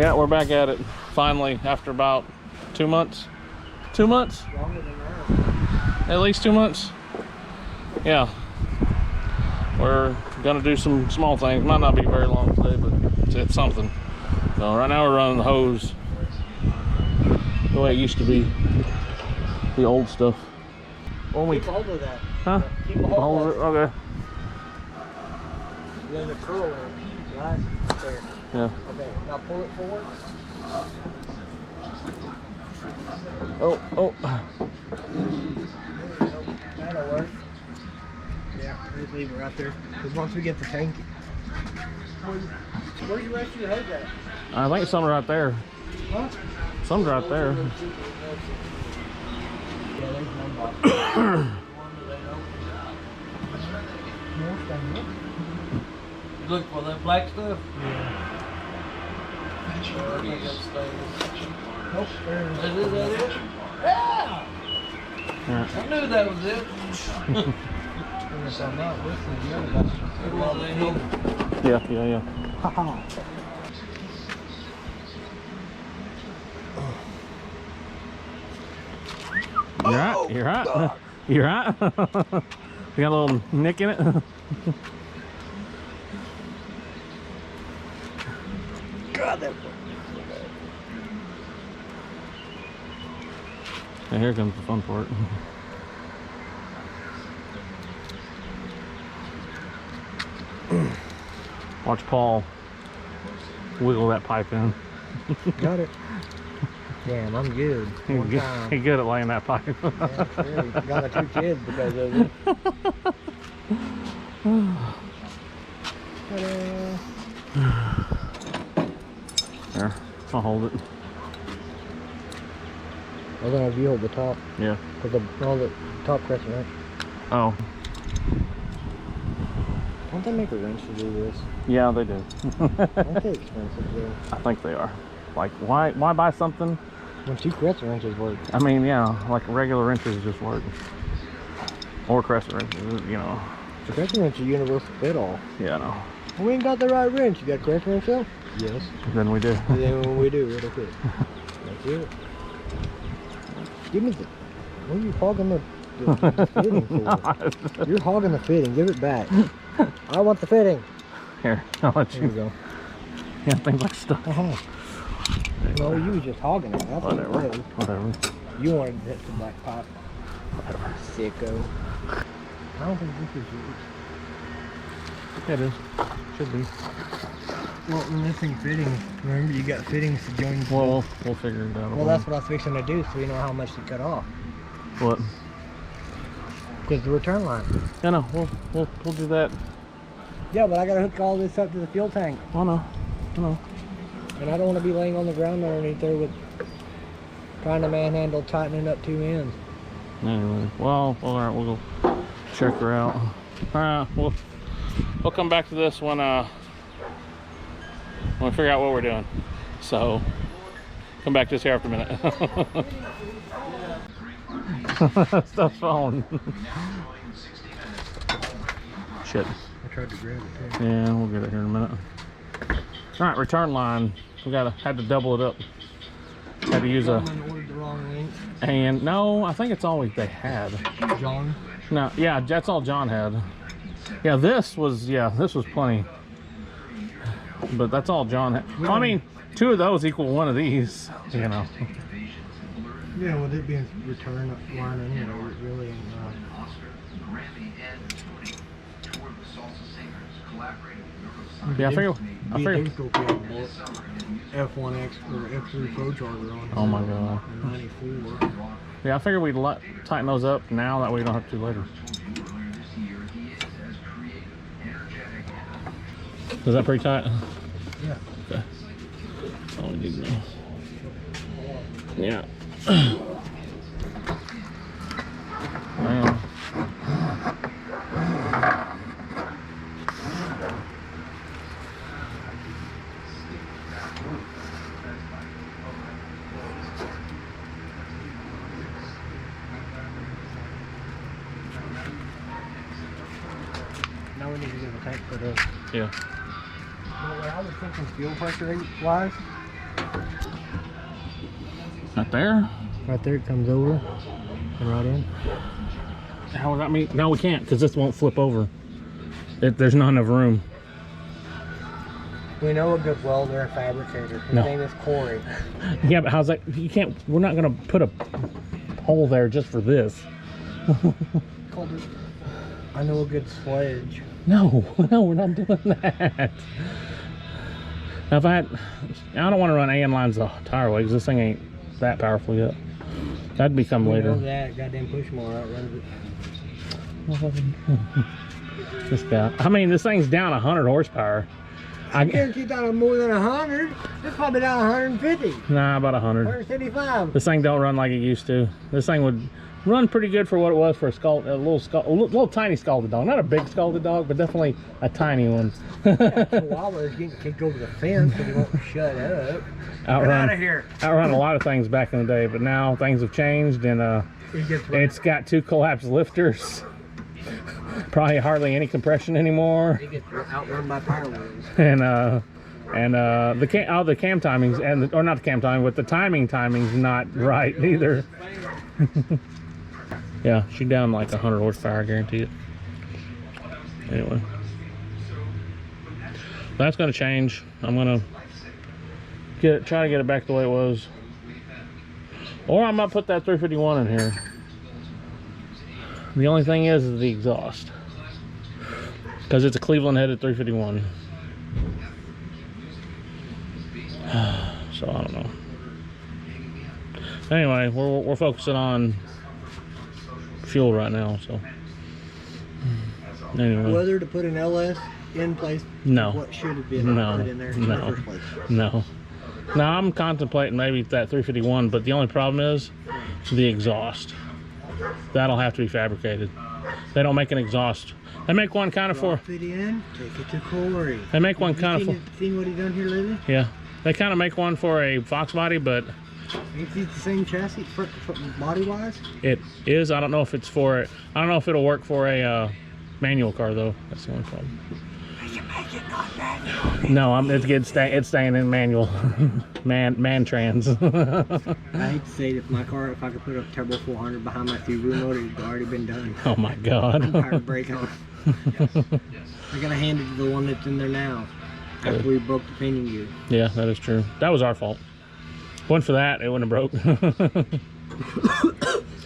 Yeah, we're back at it finally after about 2 months. 2 months? Longer than that. At least 2 months. Yeah. We're gonna do some small things. Might not be very long today, but it's something. So right now we're running the hose the way it used to be. The old stuff. Keep a hold of that. Huh? Keep a hold of it. Okay. Then the curl in, right? There. Yeah. Okay, now pull it forward. Oh. That'll work. Yeah, just leave it right there. Because once we get the tank. Where's the rest of your hose at? I think some right there. Huh? Some's right there. Yeah, there's one box. Look for that black stuff? Yeah. I think that's stainless. Nope, there's... Is that it? Yeah! Yeah. I knew that was it. If I'm not listening, the other guys. Yeah. Haha. You're right. You're right. You got a little nick in it. God, that And here comes the fun part. Watch Paul wiggle that pipe in. got it. Damn, I'm good. One time. He's good at laying that pipe. Yeah, really. Got my 2 kids because of it. There, I'll hold it. I was gonna have you hold the top. Yeah. Because all the top crescent wrench. Oh. Don't they make a wrench to do this? Yeah, they do. Aren't they expensive though? I think they are. Like, why buy something? When 2 crescent wrenches work. I mean, yeah, like regular wrenches just work. Or crescent wrenches, you know. The crescent wrench is universal fit all. Yeah, I know. We ain't got the right wrench. You got a crescent wrench though? Yes. Then we do. And then when we do, it'll fit. That's it. Give me the... What are you hogging the fitting for? You're hogging the fitting. Give it back. I want the fitting. Here, I'll let There you you go. Yeah, things like stuff. No, you was just hogging it. That's what it was. Whatever. You wanted to hit the black pot. Whatever. Sicko. I don't think this is yours. It is. Should be. Well, when this thing fitting, remember you got fittings to join. Well, we'll figure it out. Well, that's what I was fixing to do, so we know how much to cut off. What? Because the return line. Yeah, no, we'll do that. Yeah, but I gotta hook all this up to the fuel tank. Oh no. And I don't want to be laying on the ground underneath there with trying to manhandle tightening up 2 ends. Anyway, well, all right, we'll go check her out. All right, we'll come back to this when we figure out what we're doing. So, come back to this here after a minute. Stuff's falling. Shit. I tried to grab it too. Yeah, we'll get it here in a minute. All right, return line. We had to double it up. Had to use a. Ordered the wrong length. And no, I think it's all they had. John. No, yeah, that's all John had. Yeah, this was plenty. But that's all John had. Well, I mean, 2 of those equal 1 of these, you know. Yeah, with it being return line anyway, it really ain't Yeah, I figure. F1X or F3 Pro Charger on. Oh my god. 94. Yeah, I figured we'd tighten those up now, that way we don't have to later. Is that pretty tight? Yeah. Okay. That's all we need to know. Yeah. Well. Now we need to get a tank put up. Yeah. Well, I was thinking fuel pressure wise, Right there? Right there, it comes over and right in. How would that mean? No, we can't, because this won't flip over. There's not enough room. We know a good welder and fabricator. His No. name is Corey. Yeah, but how's that? You can't, we're not gonna put a hole there just for this. I know a good sledge. No, no, we're not doing that. Now if I don't want to run AN lines the entire way, because this thing ain't that powerful yet. That'd become We later. know that goddamn push mower outruns it. This guy. I mean, this thing's down 100 horsepower. I guarantee down more than 100. It's probably down 150. Nah, about 100. 155. This thing don't run like it used to. This thing would run pretty good for what it was for a little tiny scalded dog. Not a big scalded dog, but definitely a tiny one. Chihuahua's getting kicked over the fence because he won't shut up. Get out of here. Outrun a lot of things back in the day, but now things have changed, and it's got 2 collapsed lifters. Probably hardly any compression anymore. He gets outrun by power wheels. And the cam timings or not the cam timing, but the timing's not right either. Yeah, she's down like 100 horsepower, I guarantee it. Anyway, that's gonna change. I'm gonna try to get it back the way it was, or I might put that 351 in here. The only thing is the exhaust, because it's a Cleveland headed 351. So I don't know. Anyway, we're focusing on fuel right now. So anyway, Whether to put an LS in place, no, what should have been put in there in the first place. No. Now I'm contemplating maybe that 351, but the only problem is the exhaust. That'll have to be fabricated. They don't make an exhaust. They make one kind of for. Drop it in, take it to Corey. They make one kind of for. Seen what he done here lately? Yeah, they kind of make one for a Fox body, but Ain't these the same chassis body wise? it is. I don't know if it's for it. I don't know if it'll work for a manual car though. That's the only problem. You can make it not manual. No, it's staying in manual. man trans. I hate to say it, if I could put a turbo 400 behind my 3-room motor, it'd already been done. Oh my god. I'm tired of breaking on. I gotta hand it to the one that's in there now. After we broke the pinion gear. Yeah, that is true. That was our fault. One for that, it wouldn't have broke.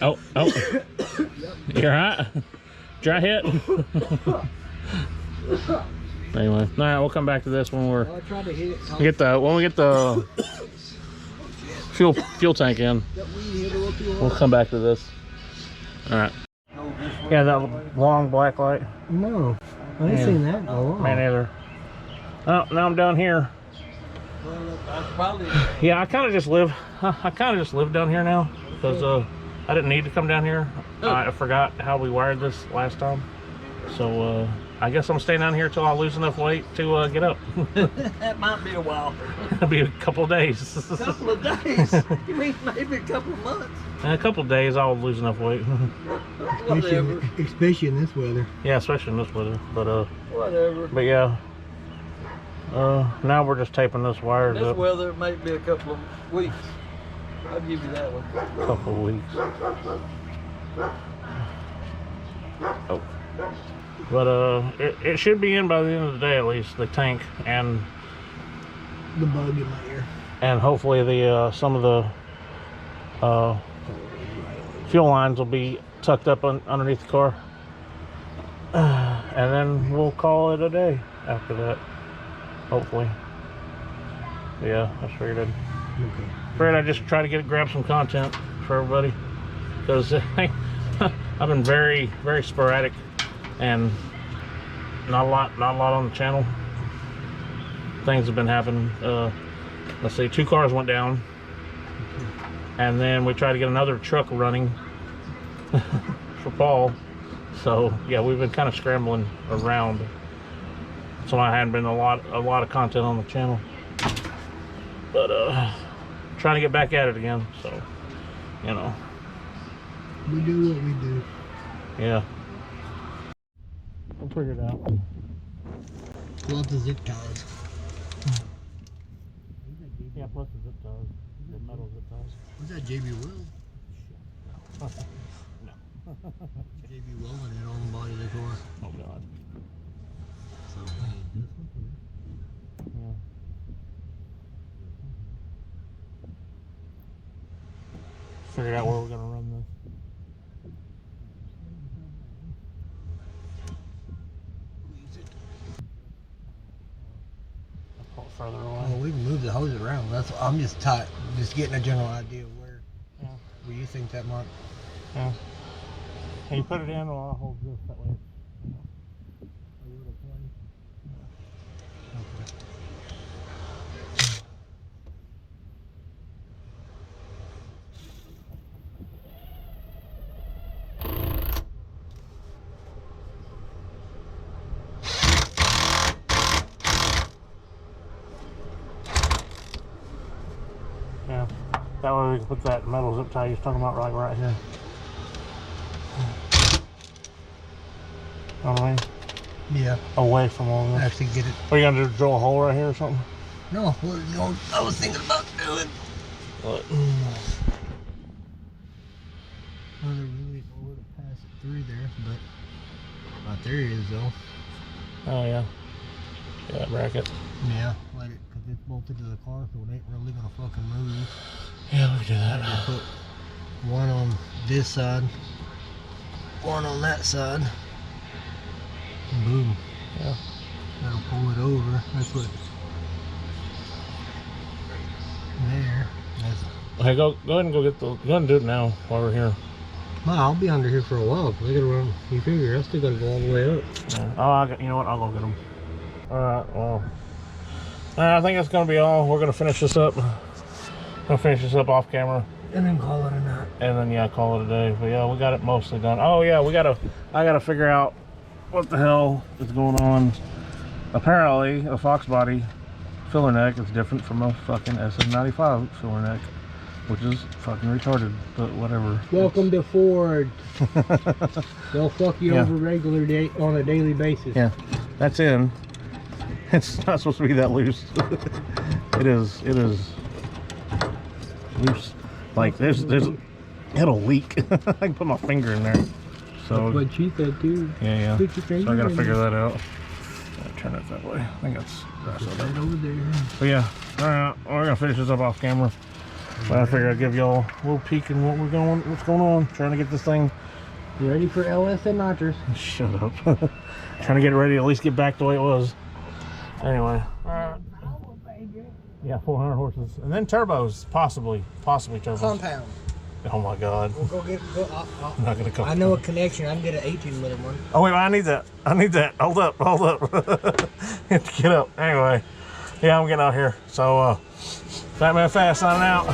Oh. You're right. Dry hit. Anyway, all right, we'll come back to this when I tried to hit it. when we get the fuel tank in. We'll come back to this. All right. Yeah, that long black light. No, I ain't seen that in a while. Man, either. Oh, now I'm down here. Yeah, I kind of just live down here now because I didn't need to come down here. I forgot how we wired this last time, so I guess I'm staying down here till I lose enough weight to get up. That might be a while. It'll be a couple of days. A couple of days. You mean maybe a couple of months? In a couple of days, I'll lose enough weight. Whatever. Especially in this weather. Yeah, especially in this weather. But Whatever. but yeah. Now we're just taping this wires This up. weather it might be a couple of weeks. I'll give you that one. A couple of weeks. Oh. But it should be in by the end of the day at least, the tank and The bug in my ear. and hopefully the some of the fuel lines will be tucked up underneath the car. And then we'll call it a day after that. Hopefully. Yeah, I figured I'd just try to grab some content for everybody, because I've been very sporadic and not a lot on the channel. Things have been happening. Let's see, 2 cars went down, and then we tried to get another truck running for Paul. So yeah, we've been kind of scrambling around. So I hadn't been a lot of content on the channel, but trying to get back at it again. So, you know, We do what we do. yeah, we'll figure it out. Love the zip ties. Yeah, plus the zip ties. The metal zip ties. What's that, JB Weld? No. JB welding it on the body of the car. Oh god. So I need this one too. Yeah. Figured out where we're gonna run this. I'll pull it further away. Well, we can move the hose around. That's I'm just tight. Just getting a general idea of where you think that might. Yeah. Can you put it in or I'll hold this that way? Yeah, that way we can put that metal zip tie you're talking about right here. Know what I mean? Yeah. Away from all this. Actually get it. Are you gonna drill a hole right here or something? No, I was thinking about doing. What? Well, there really is nowhere to pass it through there, but there it is though. Oh yeah. Yeah, bracket. Yeah, let it, cause it's bolted to the car, so it ain't really gonna fucking move. Yeah, we can do that. Just put one on this side, one on that side. Boom. Yeah. That'll pull it over. That's what. There. That's. Okay, go ahead and go ahead and do it now while we're here. Well, I'll be under here for a while. We gotta run. You figure I still gotta go all the way up. Yeah. Oh, you know what? I'll go get them. All right. Well, I think that's gonna be all. We're gonna finish this up. Gonna finish this up off camera. And then call it a night. And then yeah, call it a day. But yeah, we got it mostly done. Oh yeah, I gotta figure out what the hell is going on. Apparently, a Fox body filler neck is different from a fucking SM95 filler neck, which is fucking retarded. But whatever. Welcome to Ford. They'll fuck you over regular on a daily basis. Yeah, that's in. It's not supposed to be that loose. It is loose. Like it'll leak. I can put my finger in there. So that's what she said too. Yeah. Put your finger So I gotta in figure there. that out. Turn it that way. I think that's right over there. But yeah, all right. We're gonna finish this up off camera. But I figure I'd give y'all a little peek in what's going on. Trying to get this thing. You ready for LS and nitrous? Shut up. Trying to get it ready. At least get back the way it was. Anyway. Yeah, 400 horses, and then turbos, possibly turbos. Compound. Oh my God. We'll go get. I'm not gonna come. I know a connection. I can get an 18-liter one. Oh wait, I need that. Hold up. Have to get up. Anyway, yeah, I'm getting out here. So, Batman Fast signing out.